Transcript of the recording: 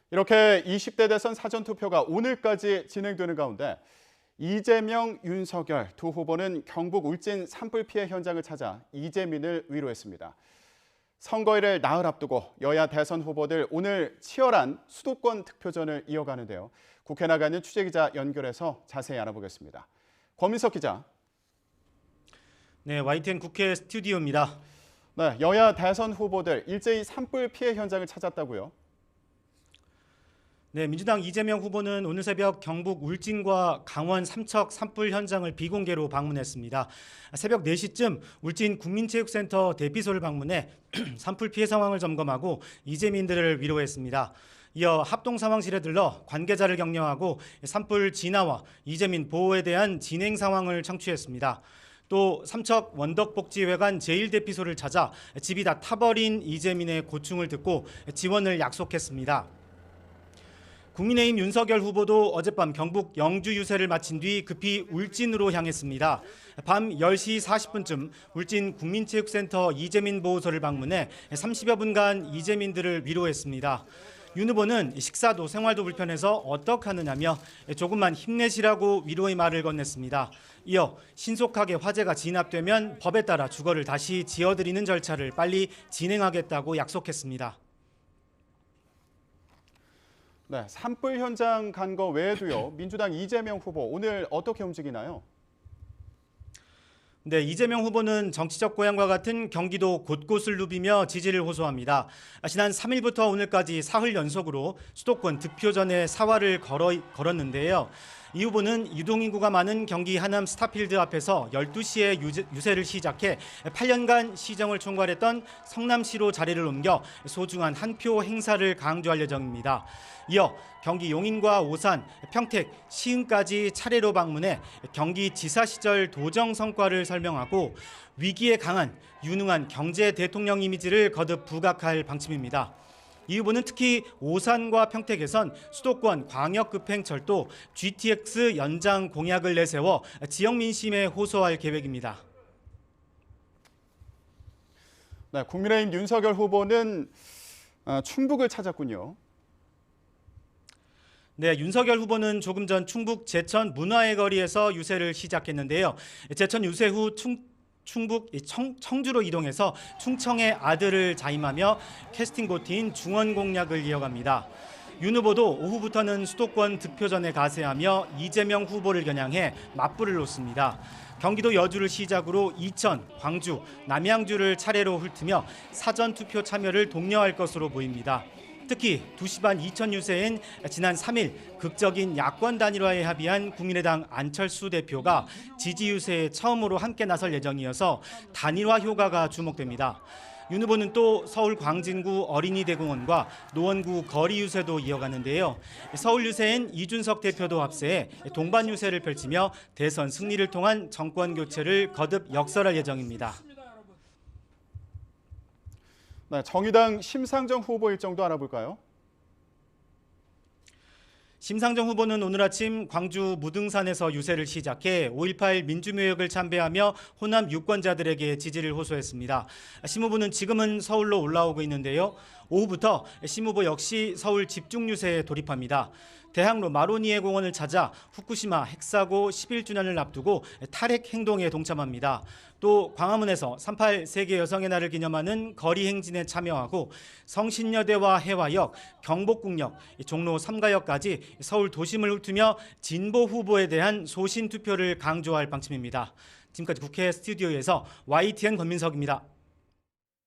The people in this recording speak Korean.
이렇게 20대 대선 사전투표가 오늘까지 진행되는 가운데 이재명, 윤석열 두 후보는 경북 울진 산불 피해 현장을 찾아 이재민을 위로했습니다. 선거일을 나흘 앞두고 여야 대선 후보들 오늘 치열한 수도권 득표전을 이어가는데요. 국회 나가는 취재기자 연결해서 자세히 알아보겠습니다. 권민석 기자. 네, YTN 국회 스튜디오입니다. 네, 여야 대선 후보들 일제히 산불 피해 현장을 찾았다고요? 네, 민주당 이재명 후보는 오늘 새벽 경북 울진과 강원 삼척 산불 현장을 비공개로 방문했습니다. 새벽 4시쯤 울진 국민체육센터 대피소를 방문해 산불 피해 상황을 점검하고 이재민들을 위로했습니다. 이어 합동상황실에 들러 관계자를 격려하고 산불 진화와 이재민 보호에 대한 진행 상황을 청취했습니다. 또 삼척 원덕복지회관 제1대피소를 찾아 집이 다 타버린 이재민의 고충을 듣고 지원을 약속했습니다. 국민의힘 윤석열 후보도 어젯밤 경북 영주 유세를 마친 뒤 급히 울진으로 향했습니다. 밤 10시 40분쯤 울진 국민체육센터 이재민 보호소를 방문해 30여 분간 이재민들을 위로했습니다. 윤 후보는 식사도 생활도 불편해서 어떡하느냐며 조금만 힘내시라고 위로의 말을 건넸습니다. 이어 신속하게 화재가 진압되면 법에 따라 주거를 다시 지어드리는 절차를 빨리 진행하겠다고 약속했습니다. 네, 산불 현장 간 거 외에도요. 민주당 이재명 후보 오늘 어떻게 움직이나요? 네, 이재명 후보는 정치적 고향과 같은 경기도 곳곳을 누비며 지지를 호소합니다. 지난 3일부터 오늘까지 사흘 연속으로 수도권 득표전에 사활을 걸었는데요. 이 후보는 유동인구가 많은 경기 하남 스타필드 앞에서 12시에 유세를 시작해 8년간 시정을 총괄했던 성남시로 자리를 옮겨 소중한 한 표 행사를 강조할 예정입니다. 이어 경기 용인과 오산, 평택, 시흥까지 차례로 방문해 경기지사 시절 도정 성과를 설명하고 위기에 강한 유능한 경제 대통령 이미지를 거듭 부각할 방침입니다. 이 후보는 특히 오산과 평택에선 수도권 광역급행철도 GTX 연장 공약을 내세워 지역 민심에 호소할 계획입니다. 네, 국민의힘 윤석열 후보는 충북을 찾았군요. 네, 윤석열 후보는 조금 전 충북 제천 문화의 거리에서 유세를 시작했는데요. 제천 유세 후 충북 청주로 이동해서 충청의 아들을 자임하며 캐스팅 보트인 중원 공략을 이어갑니다. 윤 후보도 오후부터는 수도권 득표전에 가세하며 이재명 후보를 겨냥해 맞불을 놓습니다. 경기도 여주를 시작으로 이천, 광주, 남양주를 차례로 훑으며 사전투표 참여를 독려할 것으로 보입니다. 특히 2시 반 이천 유세엔 지난 3일 극적인 야권 단일화에 합의한 국민의당 안철수 대표가 지지 유세에 처음으로 함께 나설 예정이어서 단일화 효과가 주목됩니다. 윤 후보는 또 서울 광진구 어린이대공원과 노원구 거리 유세도 이어가는데요. 서울 유세엔 이준석 대표도 합세해 동반 유세를 펼치며 대선 승리를 통한 정권 교체를 거듭 역설할 예정입니다. 네, 정의당 심상정 후보 일정도 알아볼까요? 심상정 후보는 오늘 아침 광주 무등산에서 유세를 시작해 5.18 민주묘역을 참배하며 호남 유권자들에게 지지를 호소했습니다. 심 후보는 지금은 서울로 올라오고 있는데요. 오후부터 심 후보 역시 서울 집중 유세에 돌입합니다. 대학로 마로니에 공원을 찾아 후쿠시마 핵사고 11주년을 앞두고 탈핵 행동에 동참합니다. 또 광화문에서 38 세계 여성의 날을 기념하는 거리 행진에 참여하고 성신여대와 해화역, 경복궁역, 종로 3가역까지 서울 도심을 훑으며 진보 후보에 대한 소신 투표를 강조할 방침입니다. 지금까지 국회 스튜디오에서 YTN 권민석입니다.